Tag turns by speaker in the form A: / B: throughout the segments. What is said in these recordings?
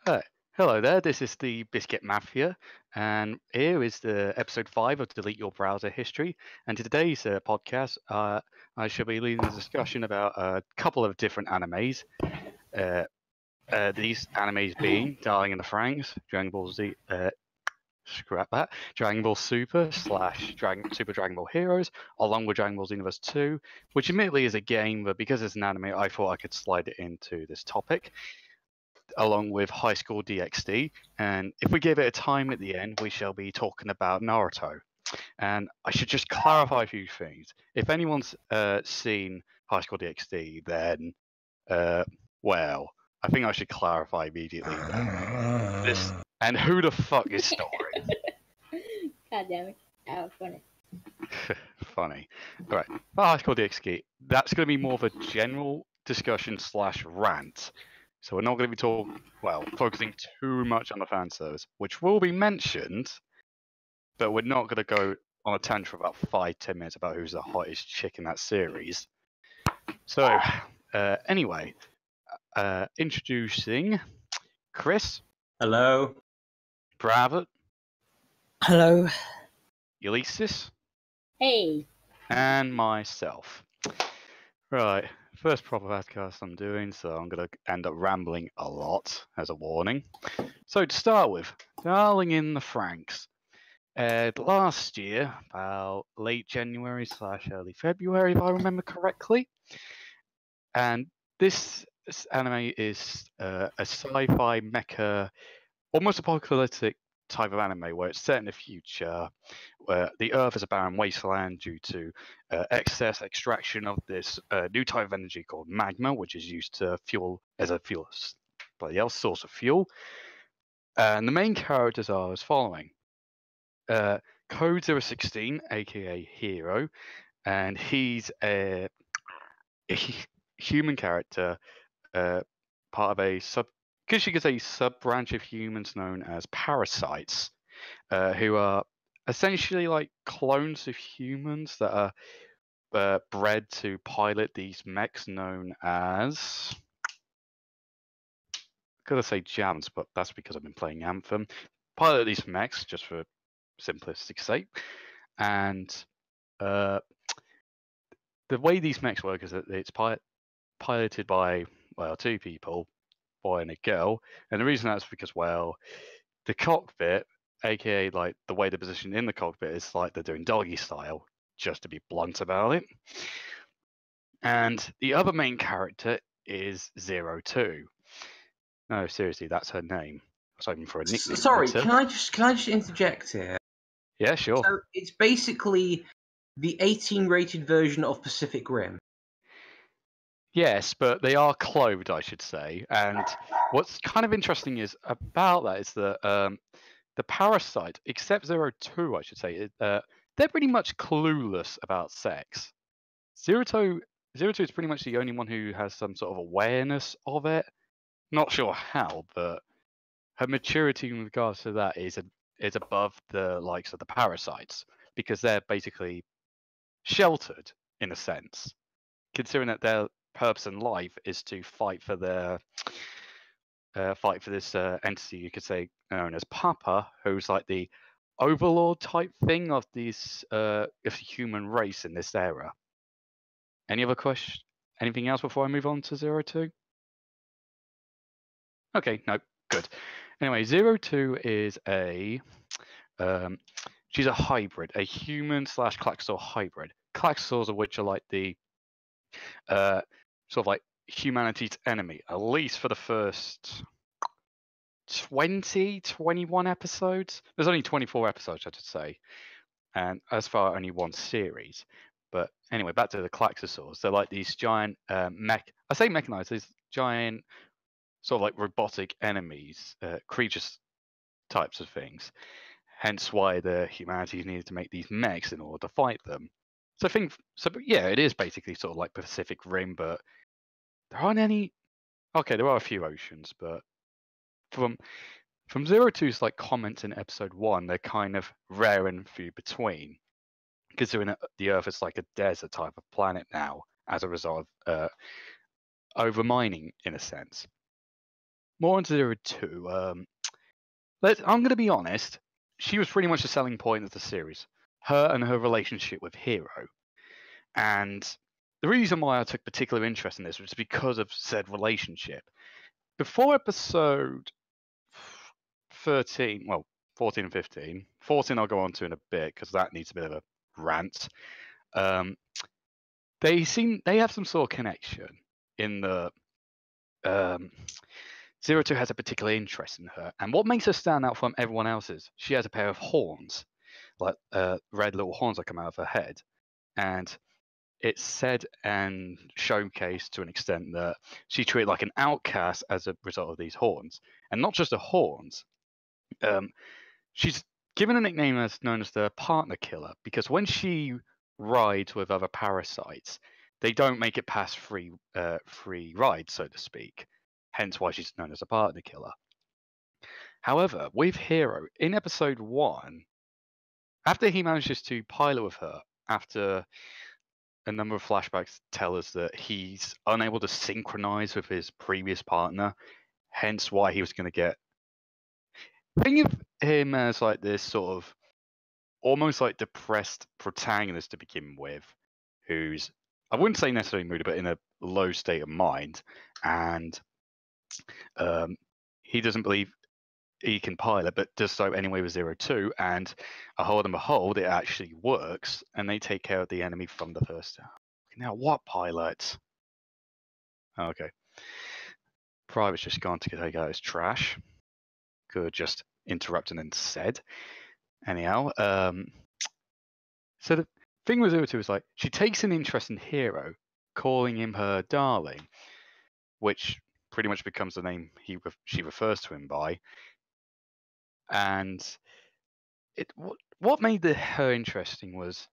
A: Hi. Hello there, this is the Biscuit Mafia, and here is the episode 5 of Delete Your Browser History. And today's podcast, I shall be leading a discussion about a couple of different animes. These animes being Darling in the Franxx, Dragon Ball Z, scrap that, Dragon Ball Super / Super Dragon Ball Heroes, along with Dragon Ball Xenoverse 2, which admittedly is a game, but because it's an anime, I thought I could slide it into this topic, along with High School DxD. And if we give it a time at the end, we shall be talking about Naruto. And I should just clarify a few things. If anyone's seen High School DxD, then, well, I think I should clarify immediately that this. And who the fuck is Story?
B: God damn it. That was funny.
A: Funny. All right. For High School DxD, that's going to be more of a general discussion / rant. So we're not going to be focusing too much on the fan service, which will be mentioned, but we're not going to go on a tangent for about 5-10 minutes about who's the hottest chick in that series. So, anyway, introducing Chris.
C: Hello.
A: Bravett.
D: Hello.
A: Ulysses.
B: Hey.
A: And myself. Right. First proper podcast I'm doing, so I'm going to end up rambling a lot as a warning. So to start with, Darling in the Franxx. Last year, about late January / early February, if I remember correctly. And this anime is a sci-fi mecha, almost apocalyptic type of anime where it's set in the future, where the Earth is a barren wasteland due to excess extraction of this new type of energy called magma, which is used to fuel as a source of fuel. And the main characters are as following: Code 016, aka Hero, and he's a human character, part of a sub branch of humans known as parasites, who are essentially like clones of humans that are bred to pilot these mechs known as. I gotta say Jams, but that's because I've been playing Anthem. Pilot these mechs just for simplistic sake, and the way these mechs work is that it's piloted by two people, boy and a girl, and the reason that's because the cockpit, aka like the way they're positioned in the cockpit, is like they're doing doggy style, just to be blunt about it. And the other main character is 02. No, seriously, that's her name. I was hoping for a nickname.
C: Sorry, can I just interject here?
A: Yeah, sure.
C: So it's basically the 18-rated version of Pacific Rim.
A: Yes, but they are clothed, I should say. And what's kind of interesting about that is that the parasite, except 02, I should say, they're pretty much clueless about sex. 02 is pretty much the only one who has some sort of awareness of it. Not sure how, but her maturity in regards to that is above the likes of the parasites, because they're basically sheltered in a sense, considering that their purpose in life is to fight for this entity you could say known as Papa, who's like the overlord type thing of this of the human race in this era. Any other question? Anything else before I move on to 02? Okay, no, good. Anyway, 02 is she's a hybrid, a human / Klaxor hybrid. Klaxors, of which are like the sort of like humanity's enemy, at least for the first 21 episodes. There's only 24 episodes, I should say, and as far only one series. But anyway, back to the Klaxosaurs. They're like these giant I say mechanized, these giant sort of like robotic enemies, creatures types of things. Hence why the humanities needed to make these mechs in order to fight them. So yeah, it is basically sort of like Pacific Rim, but there aren't any. Okay, there are a few oceans, but from 02's like comments in episode 1, they're kind of rare and few between, considering the Earth is like a desert type of planet now as a result of overmining in a sense. more on Zero Two. I'm going to be honest. She was pretty much the selling point of the series. Her and her relationship with Hero. And the reason why I took particular interest in this was because of said relationship. Before episode 13, well, 14 and 15. 14 I'll go on to in a bit because that needs a bit of a rant. They have some sort of connection in the Zero Two has a particular interest in her, and what makes her stand out from everyone else is she has a pair of horns, like red little horns that come out of her head, and it's said and showcased to an extent that she treated like an outcast as a result of these horns, and not just the horns. She's given a nickname as known as the partner killer because when she rides with other parasites, they don't make it past free rides, so to speak. Hence why she's known as a partner killer. However, with Hero, in episode 1, after he manages to pilot with her, after a number of flashbacks tell us that he's unable to synchronize with his previous partner, hence why he was going to get. Think of him as like this sort of almost like depressed protagonist to begin with, who's, I wouldn't say necessarily moody, but in a low state of mind, and he doesn't believe he can pilot, but does so anyway with Zero Two, and hold and behold, it actually works, and they take care of the enemy from the first. Now, what pilot? Okay. Private's just gone to take out his trash. Could have just interrupted and said. Anyhow, so the thing with Zero Two is like she takes an interest in Hero, calling him her darling, which pretty much becomes the name she refers to him by. And what made her interesting was,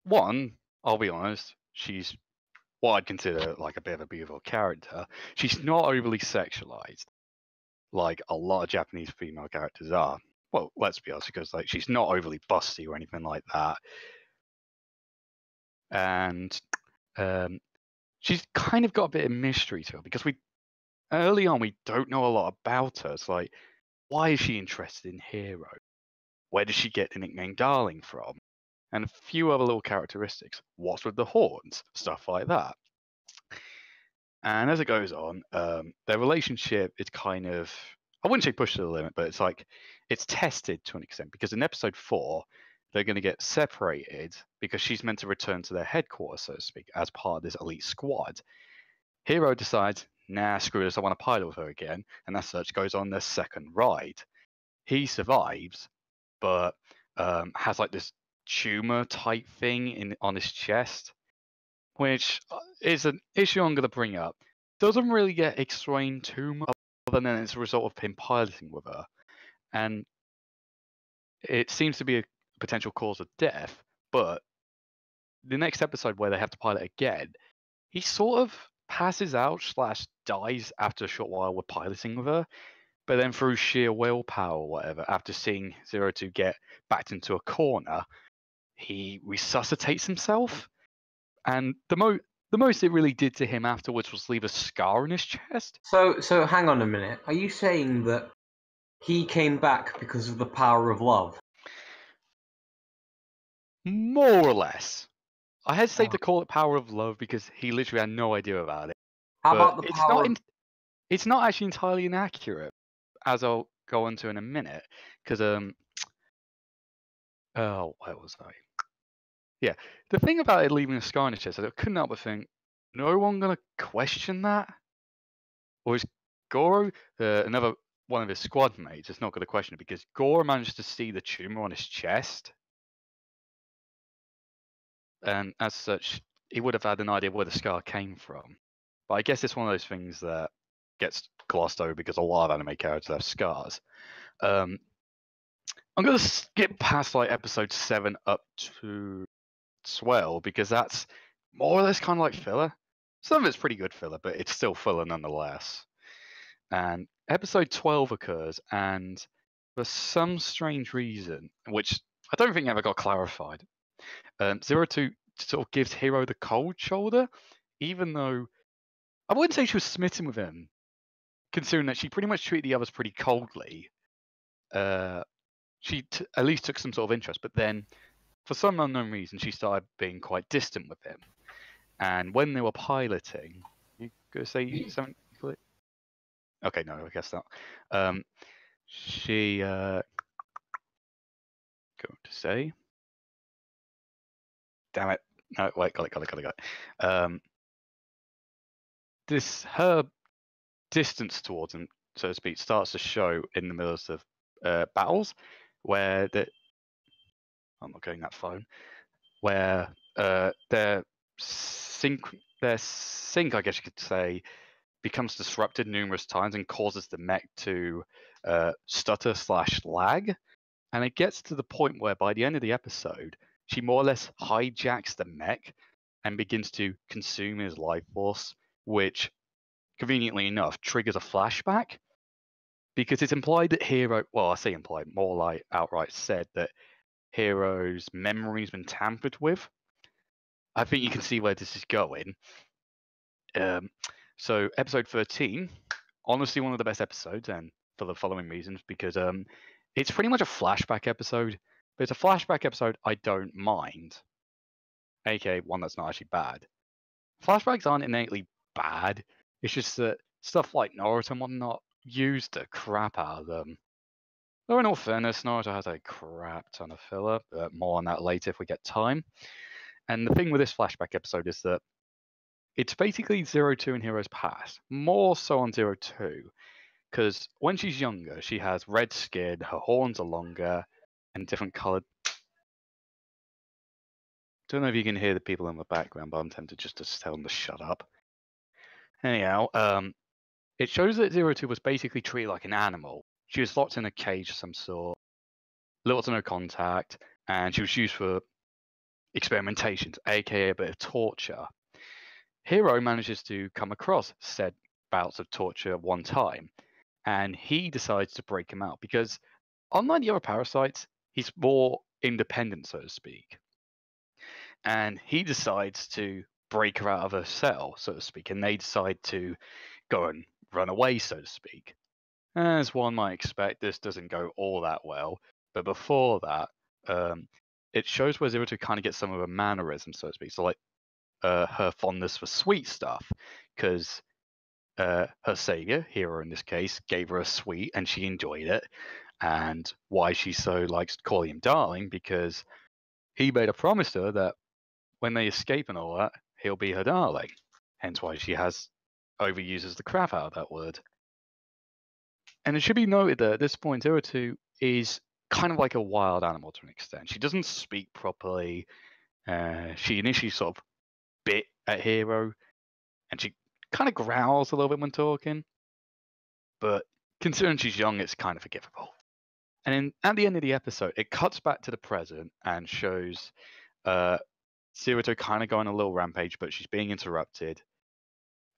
A: one, I'll be honest, she's what I'd consider like a bit of a beautiful character. She's not overly sexualized like a lot of Japanese female characters are. Well, let's be honest, because like she's not overly busty or anything like that. And she's kind of got a bit of mystery to her because early on we don't know a lot about her. It's like, why is she interested in Hero? Where does she get the nickname Darling from? And a few other little characteristics. What's with the horns? Stuff like that. And as it goes on, their relationship is kind of, I wouldn't say pushed to the limit, but it's like it's tested to an extent because in episode 4, they're going to get separated because she's meant to return to their headquarters, so to speak, as part of this elite squad. Hero decides, nah, screw this, I want to pilot with her again, and as such goes on their second ride. He survives, but has like this tumor type thing on his chest, which is an issue I'm going to bring up. Doesn't really get explained too much other than it's a result of him piloting with her. And it seems to be a potential cause of death, but the next episode where they have to pilot again, he sort of passes out / dies after a short while with piloting with her. But then through sheer willpower or whatever, after seeing Zero Two get backed into a corner, he resuscitates himself. And the most it really did to him afterwards was leave a scar on his chest.
C: So hang on a minute. Are you saying that he came back because of the power of love?
A: More or less. I hesitate to call it power of love because he literally had no idea about it.
C: How
A: But
C: about the power?
A: it's not actually entirely inaccurate, as I'll go into in a minute. Because oh, where was I? Yeah, the thing about it leaving a scar on his chest, I couldn't help but think, no one gonna question that, or is Goro, another one of his squad mates, is not gonna question it because Goro managed to see the tumor on his chest, and as such, he would have had an idea where the scar came from. But I guess it's one of those things that gets glossed over because a lot of anime characters have scars. I'm gonna skip past like episode 7 up to 12 because that's more or less kind of like filler. Some of it's pretty good filler, but it's still filler nonetheless. And episode 12 occurs, and for some strange reason, which I don't think ever got clarified, Zero Two sort of gives Hero the cold shoulder, even though I wouldn't say she was smitten with him, considering that she pretty much treated the others pretty coldly, she at least took some sort of interest. But then, for some unknown reason, she started being quite distant with him. And when they were piloting, you gonna say something? Okay, no, I guess not. She going to say, damn it, no, wait, got it. This her distance towards him, so to speak, starts to show in the middle of battles where I'm not getting that phone, where their sync, I guess you could say, becomes disrupted numerous times and causes the mech to stutter/lag. And it gets to the point where by the end of the episode, she more or less hijacks the mech and begins to consume his life force, which, conveniently enough, triggers a flashback. Because it's implied that Hero, well, I say implied, more like outright said that Hero's memory's been tampered with. I think you can see where this is going. So episode 13, honestly one of the best episodes, and for the following reasons, because it's pretty much a flashback episode, but it's a flashback episode I don't mind, aka one that's not actually bad. Flashbacks aren't innately bad, it's just that stuff like Naruto and whatnot use the crap out of them. Though in all fairness, Naruto has a crap ton of filler, but more on that later if we get time. And the thing with this flashback episode is that it's basically 02 in Hero's past, more so on 02, because when she's younger, she has red skin, her horns are longer, and different coloured. Don't know if you can hear the people in the background, but I'm tempted just to tell them to shut up. Anyhow, it shows that 02 was basically treated like an animal. She was locked in a cage of some sort, little to no contact, and she was used for experimentations, aka a bit of torture. Hero manages to come across said bouts of torture one time, and he decides to break him out because, unlike the other parasites, he's more independent, so to speak. And he decides to break her out of her cell, so to speak, and they decide to go and run away, so to speak. As one might expect, this doesn't go all that well, but before that, it shows where Zero Two kind of gets some of her mannerisms, so to speak. So, like, her fondness for sweet stuff, because her savior, Hero in this case, gave her a sweet and she enjoyed it. And why she so likes calling him darling, because he made a promise to her that when they escape and all that, he'll be her darling. Hence why she overuses the crap out of that word. And it should be noted that at this point, Zero Two is kind of like a wild animal to an extent. She doesn't speak properly. She initially sort of bit at Hero, and she kind of growls a little bit when talking. But considering she's young, it's kind of forgivable. And then at the end of the episode, it cuts back to the present and shows Zero kind of going on a little rampage, but she's being interrupted.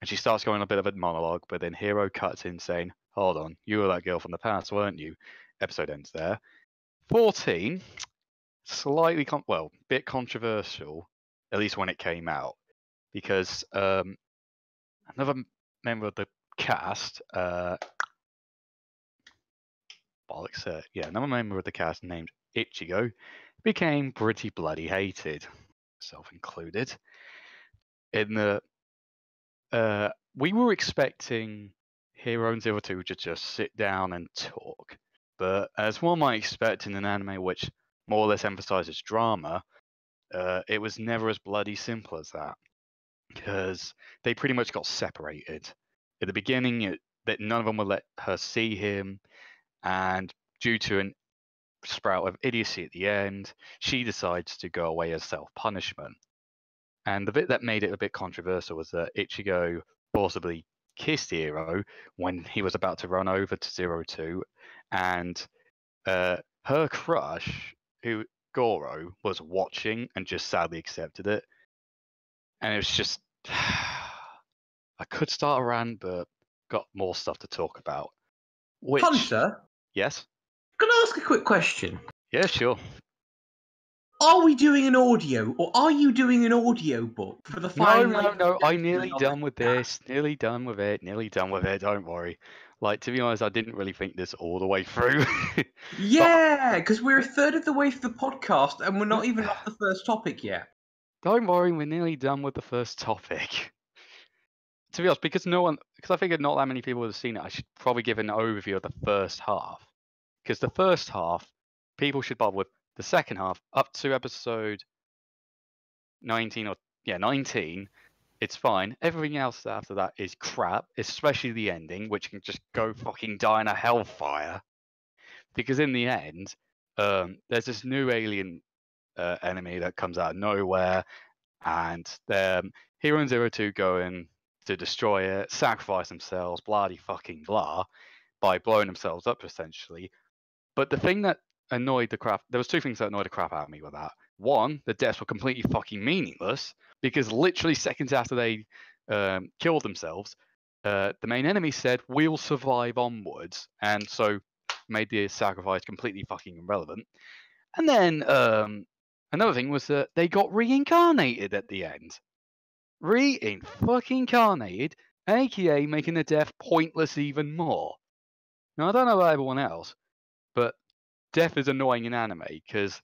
A: And she starts going on a bit of a monologue, but then Hero cuts in saying, "Hold on, you were that girl from the past, weren't you?" Episode ends there. 14, slightly, bit controversial, at least when it came out, because another member of the cast, another member of the cast named Ichigo became pretty bloody hated, self included. In the we were expecting Hero and Zero Two to just sit down and talk, but as one might expect in an anime which more or less emphasizes drama, it was never as bloody simple as that, because they pretty much got separated. At the beginning, that none of them would let her see him, and due to an sprout of idiocy at the end, she decides to go away as self-punishment. And the bit that made it a bit controversial was that Ichigo forcibly kissed Hero when he was about to run over to Zero Two, and her crush, who Goro, was watching and just sadly accepted it. And it was just, I could start a rant, but got more stuff to talk about. Which,
C: Hunter,
A: yes,
C: can I ask a quick question?
A: yeah, sure.
C: Are we doing an audio, or are you doing an audio book for the final?
A: No. I'm nearly done with this. Nearly done with it. Don't worry. Like, to be honest, I didn't really think this all the way through.
C: Yeah, because we're a third of the way through the podcast and we're not even off the first topic yet.
A: Don't worry, we're nearly done with the first topic. To be honest, because I figured not that many people would have seen it, I should probably give an overview of the first half. Because the first half, people should bother with. The second half, up to episode 19 19, it's fine. Everything else after that is crap, especially the ending, which can just go fucking die in a hellfire. Because in the end, there's this new alien enemy that comes out of nowhere, and Hero and Zero Two go in to destroy it, sacrifice themselves, bloody fucking blah, by blowing themselves up essentially. But the thing that annoyed the crap, there was two things that annoyed the crap out of me with that. One, the deaths were completely fucking meaningless because literally seconds after they killed themselves, the main enemy said, "We'll survive onwards," and so made the sacrifice completely fucking irrelevant. And then another thing was that they got reincarnated at the end. Re-fucking-carnated, aka making the death pointless even more. Now, I don't know about everyone else, but death is annoying in anime because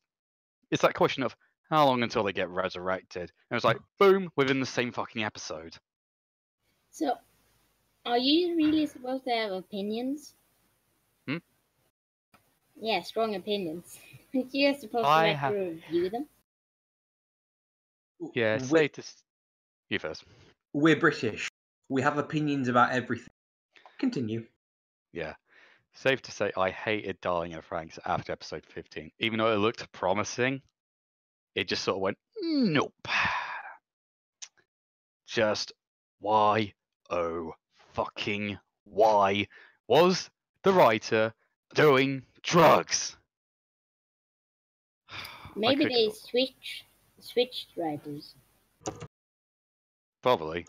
A: it's that question of how long until they get resurrected. And it's like, boom, within the same fucking episode.
B: So, are you really supposed to have opinions?
A: Hmm?
B: Yeah, strong opinions. You're supposed to
A: I
B: like
A: have-
B: review them.
A: Yeah,
C: we're,
A: say to you first.
C: we're British. We have opinions about everything. Continue.
A: Yeah. Safe to say, I hated Darling and Franks after episode 15. Even though it looked promising, it just sort of went, nope. Just why, oh fucking why was the writer doing drugs?
B: Maybe
A: couldn't
B: they
A: go-
B: switched writers.
A: Probably.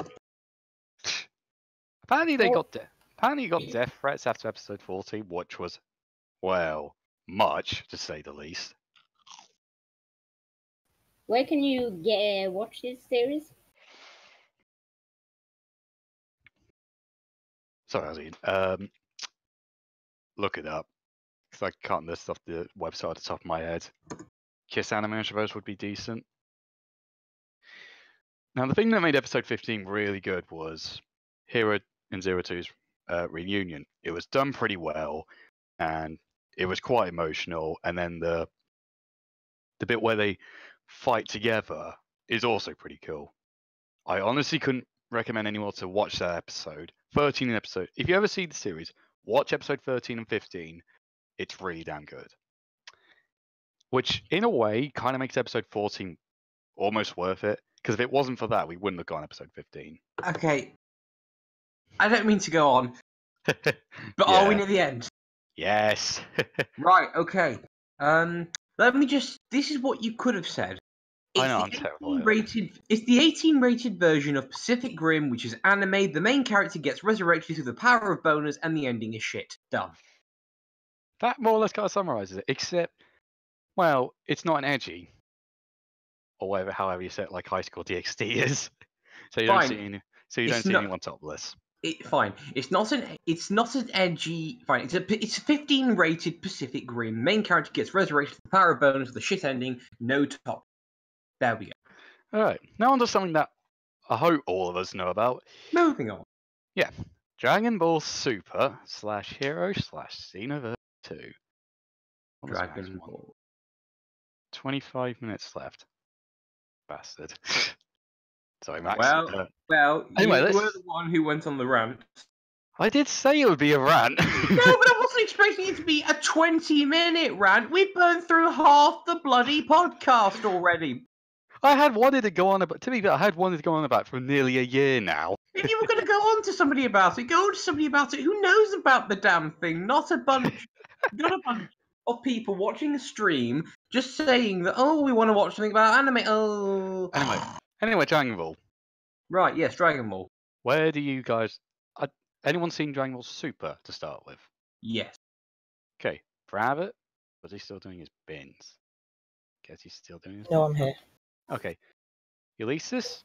A: Apparently they
B: Well-
A: got death threats after episode 40, which was, well, much to say the least.
B: Where can you watch this series?
A: Sorry, look it up because I can't list off the website at the top of my head. Kiss Anime Universe would be decent. Now, the thing that made episode 15 really good was Hero and Zero Two's reunion. It was done pretty well, and it was quite emotional. And then the bit where they fight together is also pretty cool. I honestly couldn't recommend anyone to watch that episode. 13 episode. If you ever see the series, watch episode 13 and 15. It's really damn good. Which, in a way, kind of makes episode 14 almost worth it. Because if it wasn't for that, we wouldn't have gone episode 15.
C: Okay. I don't mean to go on, but are we near the end?
A: Yes.
C: Right, okay. Let me just. This is what you could have said.
A: I know, I'm terrible at it.
C: It's the 18 rated version of Pacific Rim, which is anime. The main character gets resurrected through the power of bonus, and the ending is shit. Done.
A: That more or less kind of summarizes it. Except, well, it's not an edgy. Or whatever, however you say it, like High School DxD is. So you don't
C: Fine.
A: see
C: It's not-
A: anyone topless.
C: Fine. It's not an edgy. Fine. It's a 15 rated Pacific Rim. Main character gets resurrected through the power of bonus with a shit ending. No top. There we go.
A: Alright, now on to something that I hope all of us know about.
C: Moving on.
A: Dragon Ball Super / Hero / Xenoverse 2. What was Max
C: Dragon
A: one?
C: Ball.
A: 25 minutes left. Bastard. Sorry, Max.
C: Well,
A: Anyway,
C: you
A: let's-
C: were the one who went on the rant.
A: I did say it would be a rant.
C: No, but I wasn't expecting it to be a 20-minute rant. We've burned through half the bloody podcast already.
A: I had wanted to go on about. To be fair, I had wanted to go on about for nearly a year now.
C: If you were going to go on to somebody about it, go on to somebody about it who knows about the damn thing, not a bunch of people watching a stream just saying that, oh, we want to watch something about anime. Oh.
A: Anyway, Dragon Ball.
C: Right, yes, Dragon Ball.
A: Where do you guys? Anyone seen Dragon Ball Super to start with?
C: Yes.
A: Okay, Rabbit. Was he still doing his bins? Guess he's still doing his.
D: No,
A: bins.
D: I'm here.
A: Okay. Ulysses,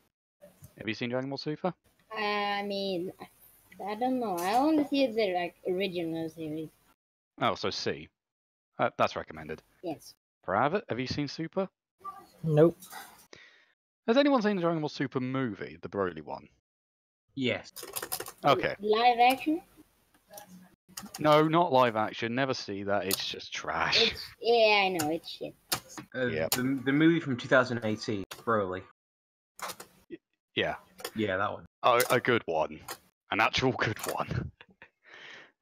A: have you seen Dragon Ball Super?
B: I mean, I don't know. I only see the original series.
A: Oh, so C. That's recommended.
B: Yes.
A: Prav, have you seen Super?
D: Nope.
A: Has anyone seen the Dragon Ball Super movie, the Broly one?
C: Yes.
A: Okay.
B: Live action?
A: No, not live action. Never see that. It's just trash.
B: Yeah, I know. It's shit.
A: Yep.
C: The movie from 2018, Broly.
A: Yeah.
C: Yeah, that one.
A: A good one. An actual good one.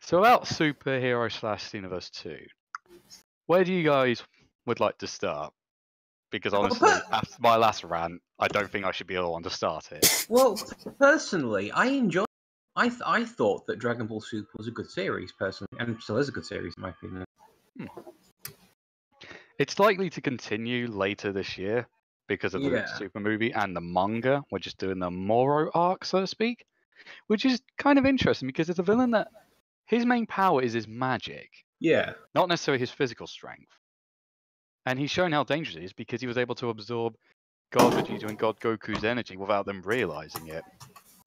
A: So about Superhero / Universe 2. Where do you guys would like to start? Because honestly, after my last rant, I don't think I should be the one to start it.
C: Well, personally, I enjoyed. I thought that Dragon Ball Super was a good series, personally, and still is a good series in my opinion.
A: It's likely to continue later this year because of the
C: Yeah.
A: Super movie and the manga. We're just doing the Moro arc, so to speak, which is kind of interesting because it's a villain that his main power is his magic,
C: Yeah.
A: not necessarily his physical strength. And he's shown how dangerous it is because he was able to absorb God Vegeta and God Goku's energy without them realizing it.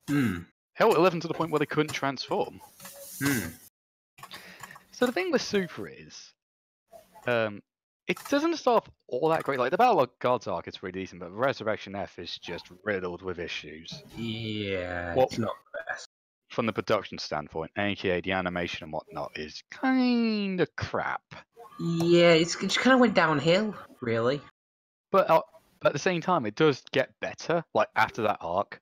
C: Hmm.
A: Hell, it left them to the point where they couldn't transform.
C: Hmm.
A: So the thing with Super is, it doesn't start off all that great. Like the Battle of Gods arc is pretty decent, but Resurrection F is just riddled with issues.
C: Yeah,
A: Well,
C: it's not the best.
A: from the production standpoint, aka the animation and whatnot, is kind of crap.
C: Yeah, it just kind of went downhill, really.
A: But at the same time, it does get better. Like after that arc,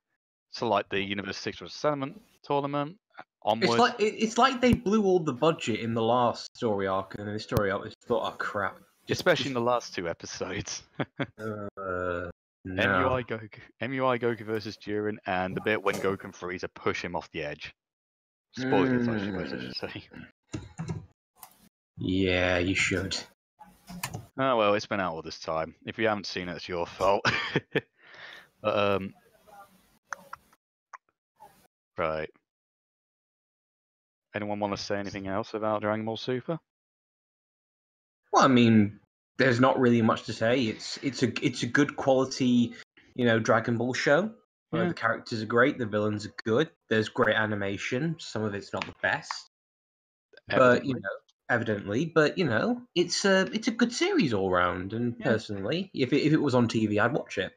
A: so like the Universe 6 Settlement tournament onwards.
C: It's like they blew all the budget in the last story arc, and then the story arc just thought, oh crap.
A: Especially in the last two episodes.
C: No.
A: MUI Goku versus Jiren, and the bit when Goku and Frieza push him off the edge. Spoilers, I suppose I should say.
C: Yeah, you should.
A: Oh well, it's been out all this time. If you haven't seen it, it's your fault. But, right. Anyone want to say anything else about Dragon Ball Super?
C: Well, I mean, there's not really much to say. It's a good quality, Dragon Ball show.
A: Yeah.
C: The characters are great, the villains are good. There's great animation. Some of it's not the best,
A: Evidently.
C: but it's a good series all round. And
A: Yeah.
C: personally, if it was on TV, I'd watch it.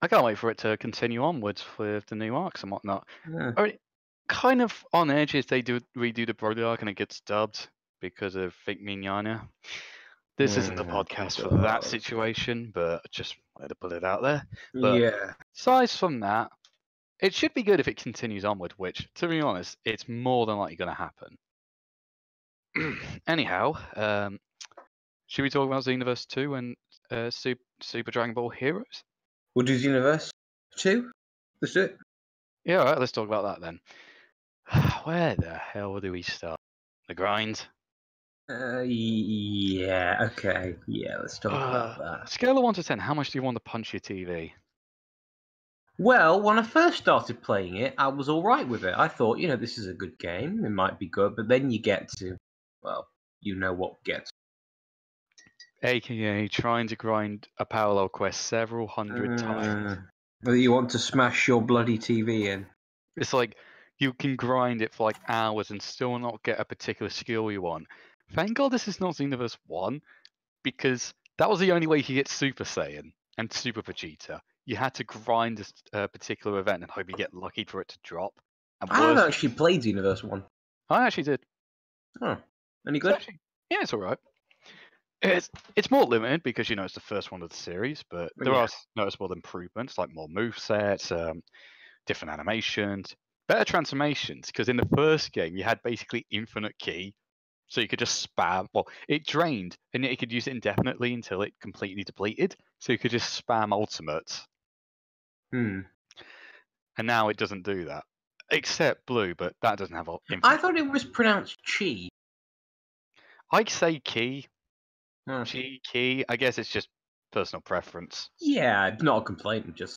A: I can't wait for it to continue onwards with the new arcs and whatnot.
C: Yeah.
A: I mean, kind of on edge if they do redo the Broly arc and it gets dubbed because of Fake Mignana. This isn't the podcast for that situation, but just wanted to put it out there. But
C: Yeah.
A: aside from that, it should be good if it continues onward, which, to be honest, it's more than likely going to happen. Anyhow, should we talk about Xenoverse 2 and Super Dragon Ball Heroes?
C: We'll do Universe 2. Let's do it.
A: Yeah, all right, let's talk about that then. Where the hell do we start? The grind?
C: Yeah, okay. Yeah, let's talk about that.
A: Scale of 1 to 10, how much do you want to punch your TV?
C: Well, when I first started playing it, I was all right with it. I thought, this is a good game. It might be good, but then you get to, well, you know what gets.
A: AKA trying to grind a parallel quest several hundred times.
C: Whether you want to smash your bloody TV in.
A: It's like you can grind it for like hours and still not get a particular skill you want. Thank God this is not Xenoverse 1, because that was the only way you could get Super Saiyan and Super Vegeta. You had to grind a particular event and hope you get lucky for it to drop. And
C: I haven't actually played Xenoverse 1.
A: I actually did.
C: Oh, any good?
A: Yeah, it's alright. It's more limited because it's the first one of the series, but there are noticeable improvements like more movesets, different animations, better transformations. Because in the first game you had basically infinite ki, so you could just spam. Well, it drained, and yet you could use it indefinitely until it completely depleted. So you could just spam ultimates.
C: And
A: now it doesn't do that, except Blue, but that doesn't have infinite.
C: I thought it was pronounced chi.
A: I'd say ki.
C: Chi,
A: ki. I guess it's just personal preference.
C: Yeah, not a complaint. Just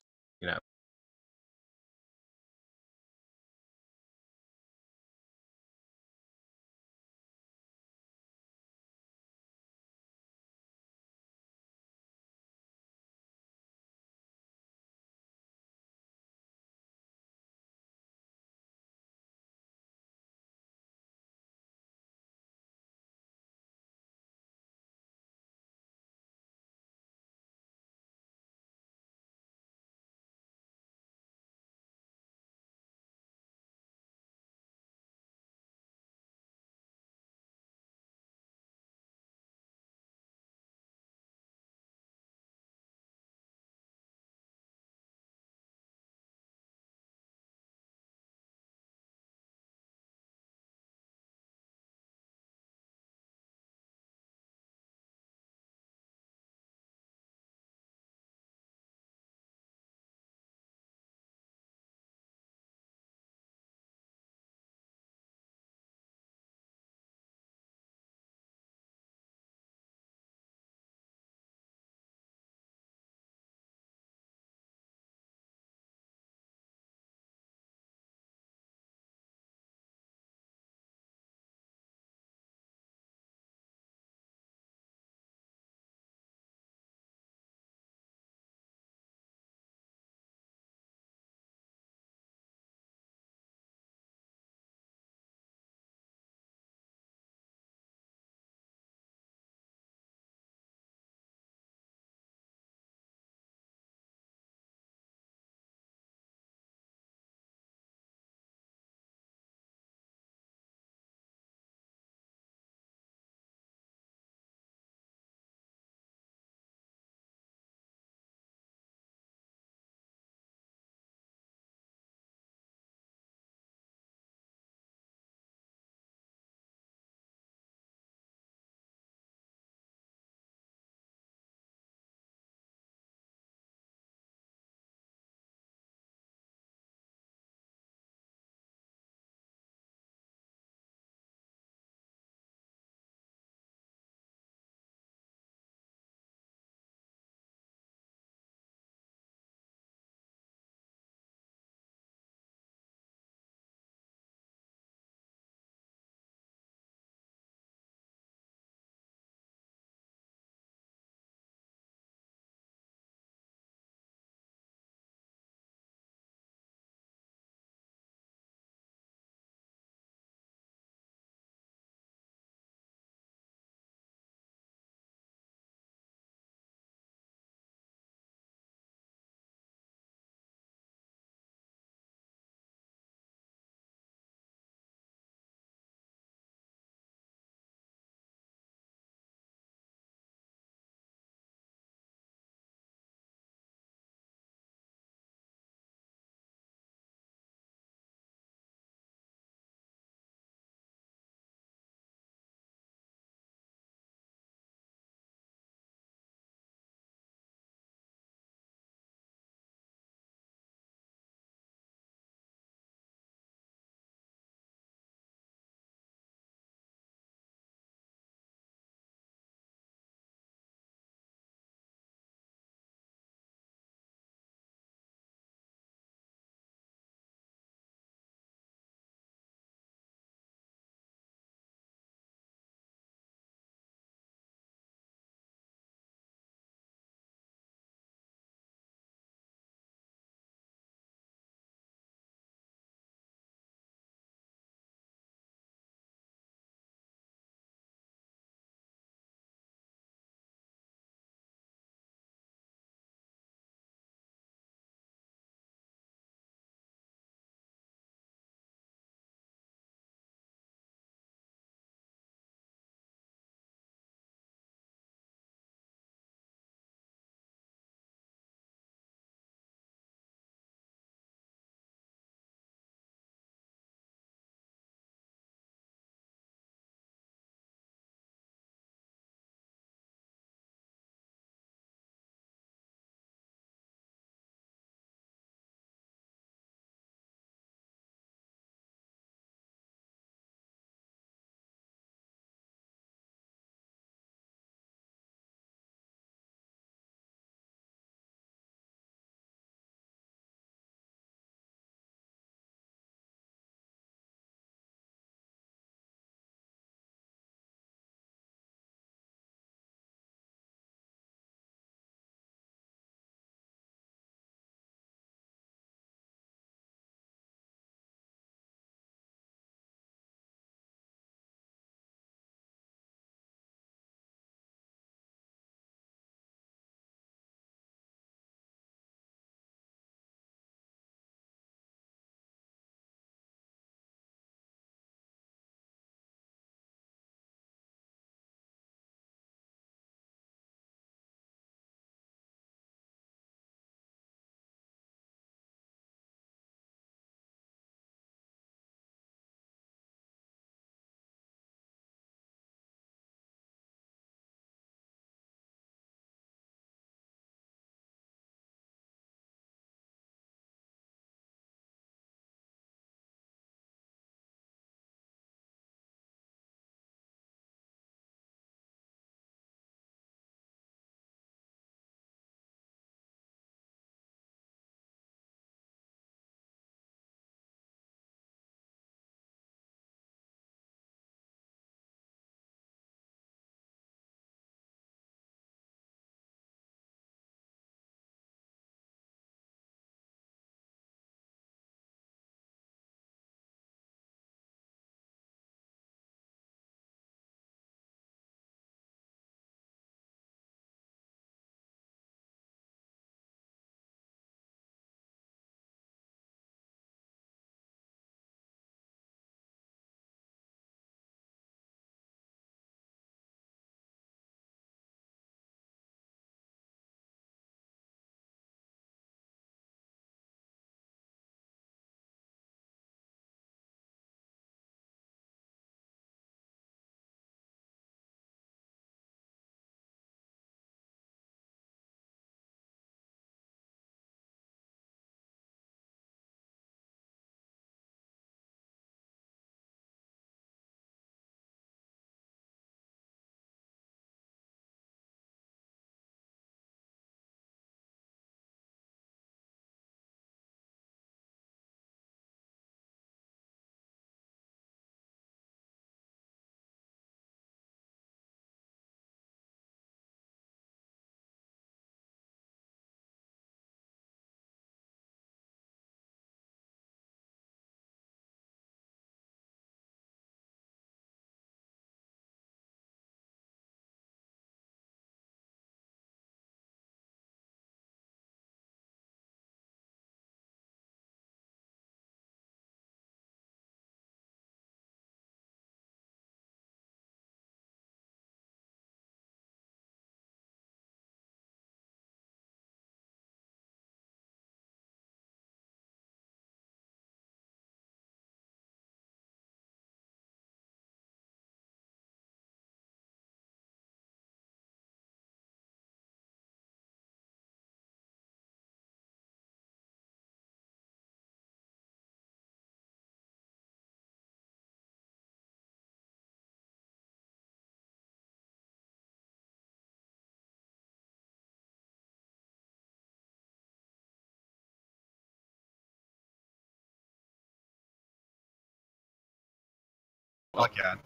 C: I can.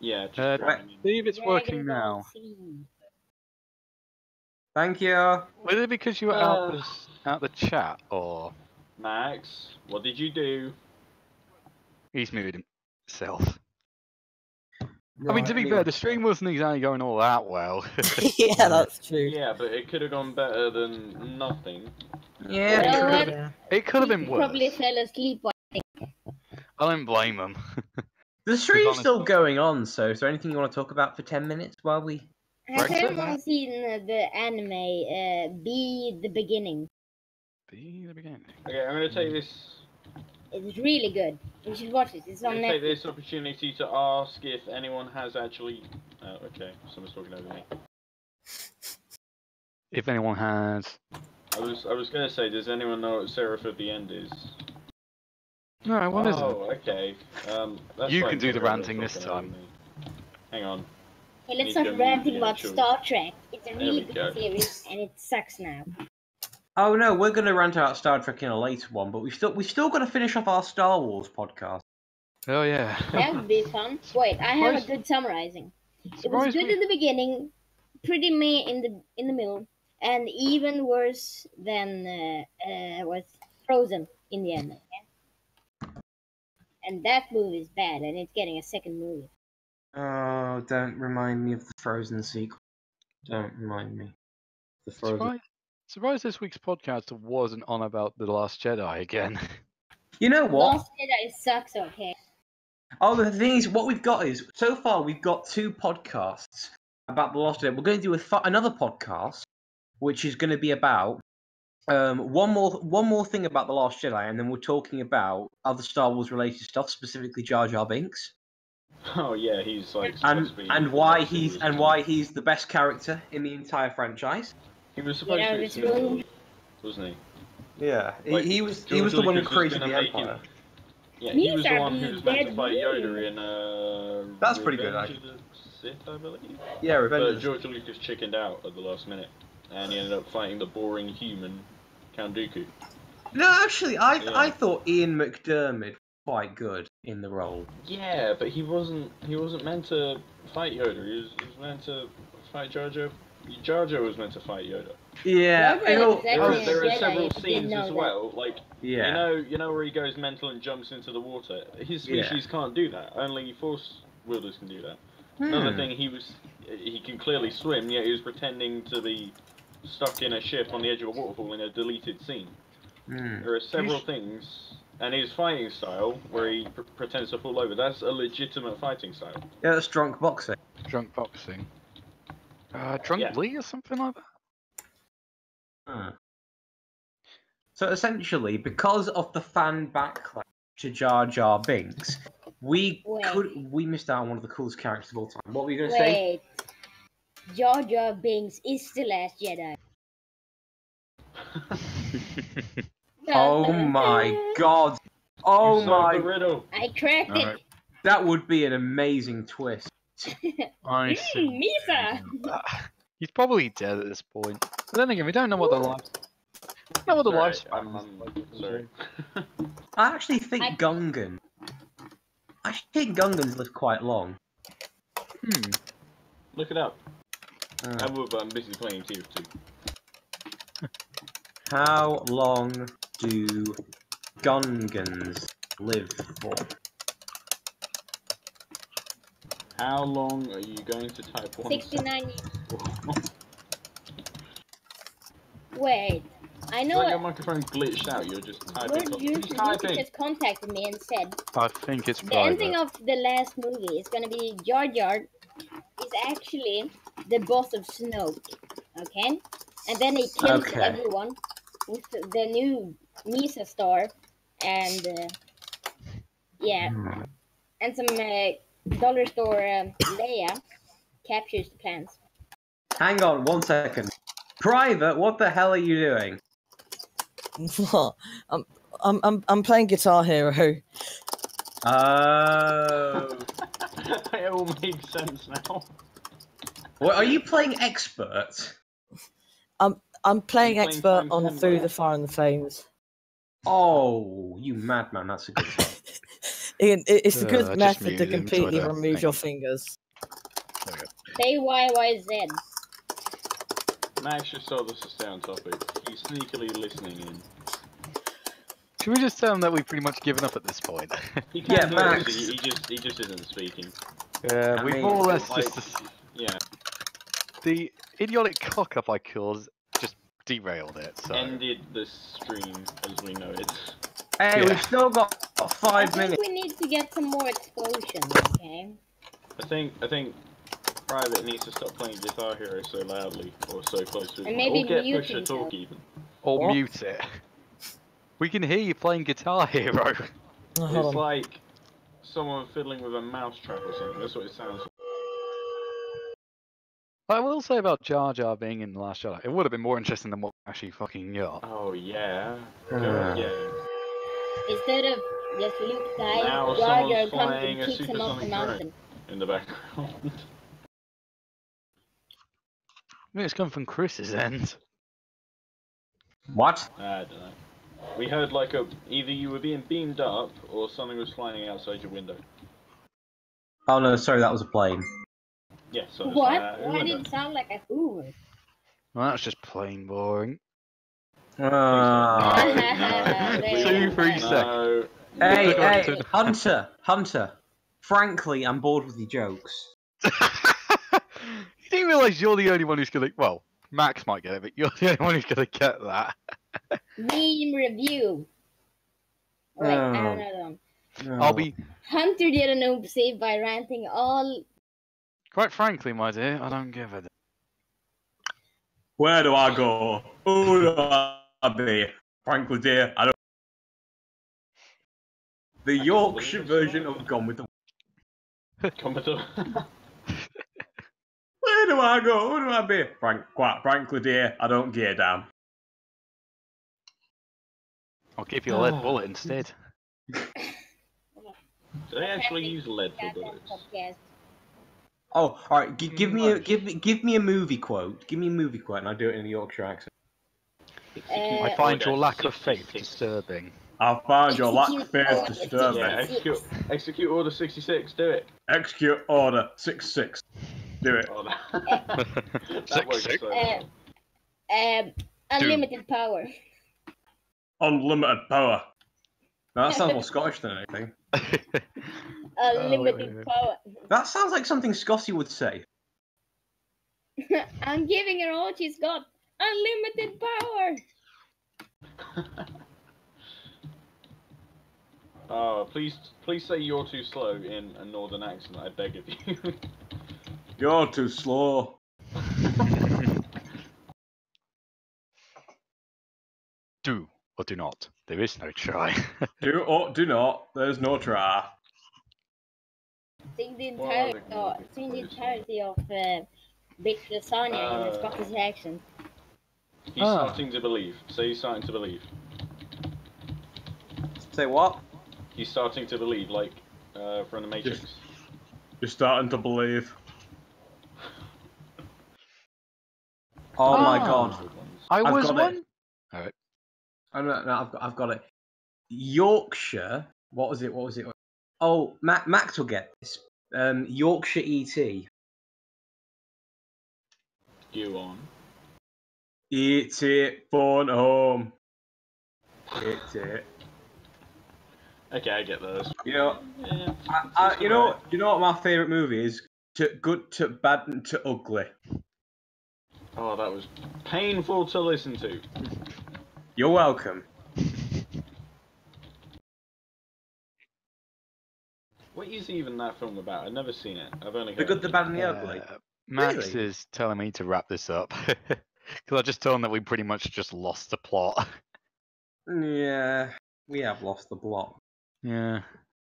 E: Yeah, just
A: Uh,
E: drowning in.
A: See if it's working
B: Dragon Ball
A: now.
B: Z.
C: Thank you.
A: Was it because you were out the chat, or
E: Max, what did you do?
A: he's muted himself? I mean, to be fair, the stream wasn't exactly going all that well.
D: Yeah, that's true.
E: Yeah, but it could have gone better than nothing.
C: Yeah.
B: You know
C: true.
B: what?
D: Yeah.
A: It could have been
B: He
A: worse.
B: probably fell asleep.
A: I don't blame him.
C: The stream's
A: honest-
C: still going on, so is there anything you want to talk about for 10 minutes while we...
B: Has
A: Brexit?
B: anyone seen the anime Be the Beginning?
A: Be the beginning.
E: Okay, I'm gonna take this.
B: It's really good. You should watch it. It's
E: I'm
B: on
E: gonna take
B: Netflix.
E: this opportunity to ask if anyone has actually. Oh, okay. Someone's talking over me.
A: If anyone has.
E: I was gonna say, does anyone know what Seraph at the end is?
A: No, what is it?
E: Oh, okay. That's
A: You
E: fine,
A: can do the
E: Conrad,
A: ranting this
E: talking over
A: time.
E: me. Hang on.
B: Hey, let's
E: Need
B: start
E: to
B: ranting
E: mute
B: about
E: the actual-
B: Star Trek. It's a
E: There
B: really
E: we
B: good
E: go.
B: series, and it sucks now.
C: Oh no, we're going to rant about Star Trek in a later one, but we've still got to finish off our Star Wars podcast.
A: Oh yeah.
B: That would be fun. Wait, I have a
A: Surprised-
B: good summarizing. It was
A: Surprised
B: good
A: we-
B: in the beginning, pretty meh in the middle, and even worse than was Frozen in the end. Okay? And that movie is bad, and it's getting a second movie.
C: Oh, don't remind me of the Frozen sequel. Don't remind me. The Frozen.
A: Surprised this week's podcast wasn't on about The Last Jedi again.
C: You know what?
B: Lost Jedi sucks. Okay.
C: Oh, the thing is, what we've got is, so far we've got 2 podcasts about The Lost Jedi. We're going to do another podcast, which is going to be about one more thing about The Last Jedi, and then we're talking about other Star Wars related stuff, specifically Jar Jar Binks,
E: Oh yeah, he's like
C: and
E: supposed to be
C: and
E: the
C: why
E: best
C: he's
E: in
C: and
E: this
C: why he's the best character in the entire franchise.
E: He was supposed
B: Get out
E: to
B: of
E: be
B: this
E: Snow,
B: room.
E: wasn't he?
C: Yeah,
E: Like,
C: he was
E: George
C: the one who
E: Lucas was
C: created
E: gonna
C: the
E: make him-
C: Empire.
E: Yeah, he was the
B: These are
E: one who was meant to
B: dead
E: fight Yoda
B: moons.
E: in
C: That's pretty good,
E: Revenge of the Sith, I believe.
C: Yeah,
E: But
C: Revenge.
E: George Lucas chickened out at the last minute, and he ended up fighting the boring human Count Dooku.
C: No, actually, I
E: Yeah.
C: thought Ian McDiarmid was quite good in the role.
E: Yeah, but he wasn't meant to fight Yoda. He was meant to fight Jar Jar. Jar Jar was meant to fight Yoda.
C: Yeah,
B: Jar Jar
C: I know.
B: is exactly
E: There are
B: Jedi,
E: several
B: if you didn't
E: scenes
B: know
E: as
B: that.
E: well, like
C: Yeah.
E: you know where he goes mental and jumps into the water. His
C: Yeah.
E: species can't do that. Only Force wielders can do that. Another thing, he can clearly swim, yet he was pretending to be stuck in a ship on the edge of a waterfall in a deleted scene. There are several things, and his fighting style, where he pretends to fall over, that's a legitimate fighting style.
C: Yeah, that's drunk boxing.
A: Drunk boxing. Drunk
E: Yeah.
A: Lee or something like that?
C: So essentially, because of the fan backlash to Jar Jar Binks, we missed out on one of the coolest characters of all time. What were you going to say?
B: Wait, Jar Jar Binks is the last Jedi.
C: Oh my god! Oh
E: You solved
C: my!
E: the riddle.
B: I cracked
A: Alright.
B: it.
C: That would be an amazing twist.
A: I see.
B: Misa.
A: He's probably dead at this point. But then again, we don't know what the life. We don't know what the
E: Sorry,
A: lifespan is.
E: I'm sorry.
C: I actually think
B: I-
C: Gungan. I think Gungans live quite long.
E: Look it up.
C: Uh,
E: I'm busy playing TF2.
C: how long do Gungans live for?
E: How long are you going to type one?
B: 69 years. Wait, I know
E: Like your
B: what.
E: microphone glitched out, you're just typing
B: George
E: something. Just
B: Lucas
E: typing.
B: just contacted me and said
A: I think it's
B: the
A: private.
B: ending of the last movie is gonna be Jar Jar is actually the boss of Snoke, okay? And then he kills
C: Okay.
B: everyone with the new Misa star and yeah, and some dollar store Leia captures the plans.
C: Hang on 1 second. Private, what the hell are you doing?
D: What? I'm playing Guitar Hero.
C: Oh.
E: It all makes sense now.
C: What, are you playing expert?
D: I'm playing
E: You're playing
D: expert
E: Time
D: on
E: Tempo.
D: Through the Fire and the Flames.
C: Oh, you madman, that's a good song.
D: It's a
A: I
D: good
A: just
D: method to
A: muted him, so I
D: completely
A: don't-
D: remove
A: hang
D: your
A: on.
D: fingers.
A: There we go.
B: Say YYZ.
E: Max just told us to stay on topic. He's sneakily listening in.
A: Should we just tell him that we've pretty much given up at this point?
E: He can
C: Yeah,
E: hear
C: Max.
E: us, he just isn't speaking.
A: Yeah,
C: I
A: we've
C: mean,
A: more or less
E: Like,
A: just
E: yeah,
A: the idiotic cock up I caused just derailed it. So
E: ended the stream as we know it.
C: Hey,
A: Yeah.
C: we've still got
B: I
C: 5
B: think
C: minutes.
B: we need to get some more explosions, okay?
E: I think Private needs to stop playing Guitar Hero so loudly or so close to his
B: And
E: mic,
B: maybe
E: or get
B: mute
E: push to
B: himself.
E: talk even.
A: or
D: What?
A: mute it. We can hear you playing Guitar Hero.
D: Oh, hold
E: It's
D: on.
E: like someone fiddling with a mousetrap or something. That's what it sounds like.
A: I will say about Jar Jar being in the Last Jedi, it would have been more interesting than what we actually fucking got.
E: Oh yeah.
C: Uh.
E: Yeah.
B: Instead of just Luke dying,
E: Now
B: Jar Jar
E: someone's
B: comes
E: flying
B: and
E: a
B: kicks him off the
E: supersonic
B: mountain.
E: in the background.
A: I mean, it's come from Chris's end.
C: What?
E: I don't know. We heard like either you were being beamed up or something was flying outside your window.
C: Oh no, sorry, that was a plane.
E: Yeah, so it's
B: What?
E: out your
B: Why
E: window.
B: did it sound like a Hoover?
A: Well, that's just plain boring.
E: No,
B: There you
A: 2, 3
B: go.
A: seconds.
E: no.
C: Hey,
A: Look up
C: hey,
A: to-
C: Hunter. Frankly, I'm bored with your jokes.
A: You didn't realise you're the only one who's gonna. Well, Max might get it, but you're the only one who's gonna get that.
B: Meme review. Wait, I
C: Oh.
B: don't know.
C: No.
A: I'll be.
B: Hunter did an oopsie by ranting all.
A: Quite frankly, my dear, I don't give a.
C: Where do I go? Who do I be? Frankly, dear, I don't. The Yorkshire version of Gone with the.
E: Commodore.
C: Where do I go? Who do I be? Quite frankly, dear, I don't give a damn.
A: I'll give you a lead bullet instead.
E: Do they actually use lead for bullets?
B: Podcast.
C: Oh, all right. Give me a movie quote. Give me a movie quote, and I'll do it in a Yorkshire accent.
A: I find your lack of faith disturbing.
C: I find your lack of
B: Execute
C: faith
B: order
C: disturbing.
E: Yeah, execute order 66. Do it.
C: Execute order 66. Do it.
E: Oh, that works
A: 66.
E: so well.
B: Unlimited power.
C: Unlimited power. Now, that sounds more Scottish than anything.
B: Unlimited
A: wait.
B: power.
C: That sounds like something Scotty would say.
B: I'm giving her all she's got. Unlimited power.
E: Oh, please say you're too slow in a northern accent. I beg of you.
C: You're too slow.
A: Do or do not. There is no try.
C: Do or do not. There's no try.
B: Sing the
E: Well,
B: entirety of Big Lasagna in a Scottish accent.
E: He's starting to believe. Say he's starting to believe.
C: Say what?
E: He's starting to believe, like from the Matrix.
C: You're starting to believe. Oh my god.
A: I
C: I've
A: was
C: got
A: one.
C: it.
A: Alright.
C: Oh, no, I've got it. Yorkshire. What was it? Oh, Max will get this. Yorkshire ET.
E: You on.
C: Eat it, phone home. Eat it.
E: Okay, I get those.
C: You know,
E: Yeah.
C: you know what my favourite movie is? Good to bad and to ugly.
E: Oh, that was painful to listen to.
C: You're welcome.
E: What is even that film about? I've never seen it. I've only
C: The
E: heard
C: Good,
E: of
C: the
E: it.
C: Bad, and the Ugly.
A: Max
C: Really?
A: is telling me to wrap this up. Because I just told him that we pretty much just lost the plot.
C: Yeah, we have lost the plot.
A: Yeah.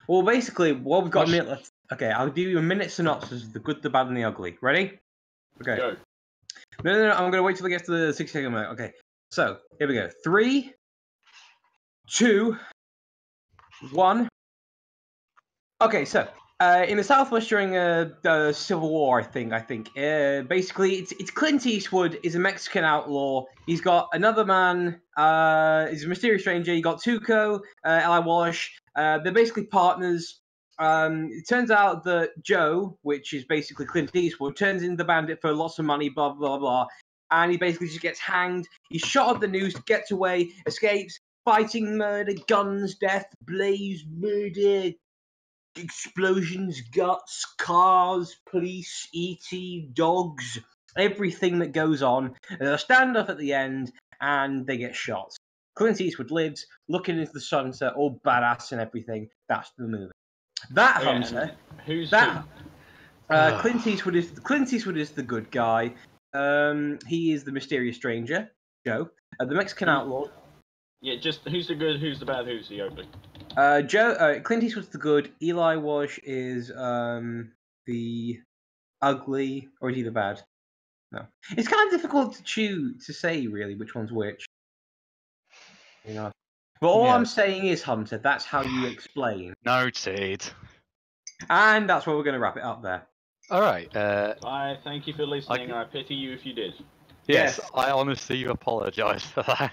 C: Well, basically, what we've got a
A: Much-
C: minute. Okay, I'll give you a minute synopsis of The Good, the Bad, and the Ugly. Ready? Okay.
E: Go.
C: No, I'm going to wait till it gets to the 6 second mark. Okay, so here we go. 3, 2, 1. Okay, so In the Southwest during the Civil War, I think. Basically, it's Clint Eastwood is a Mexican outlaw. He's got another man. He's a mysterious stranger. You got Tuco, Eli Wallace. They're basically partners. It turns out that Joe, which is basically Clint Eastwood, turns into the bandit for lots of money. Blah blah blah. And he basically just gets hanged. He's shot at the noose, gets away, escapes, fighting murder, guns, death, blaze, murder, explosions, guts, cars, police, ET, dogs, everything that goes on. They'll stand up at the end and they get shot. Clint Eastwood lives, looking into the sunset, all badass and everything. That's the movie. That
E: Okay,
C: Hunter.
E: and who's
C: That
E: who?
C: Clint Eastwood is the good guy. He is the mysterious stranger, Joe. The Mexican outlaw.
E: Yeah, just who's the good, who's the bad, who's the ugly?
C: Clint Eastwood's the good. Eli Wash is the ugly, or is he the bad? No, it's kind of difficult to say really which one's which. You know, but all
A: Yeah.
C: I'm saying is, Hunter, that's how you explain,
A: Noted.
C: and that's where we're going to wrap it up there.
A: All right.
E: I thank you for listening. I pity you if you did.
A: Yes,
C: Yes.
A: I honestly apologise for that.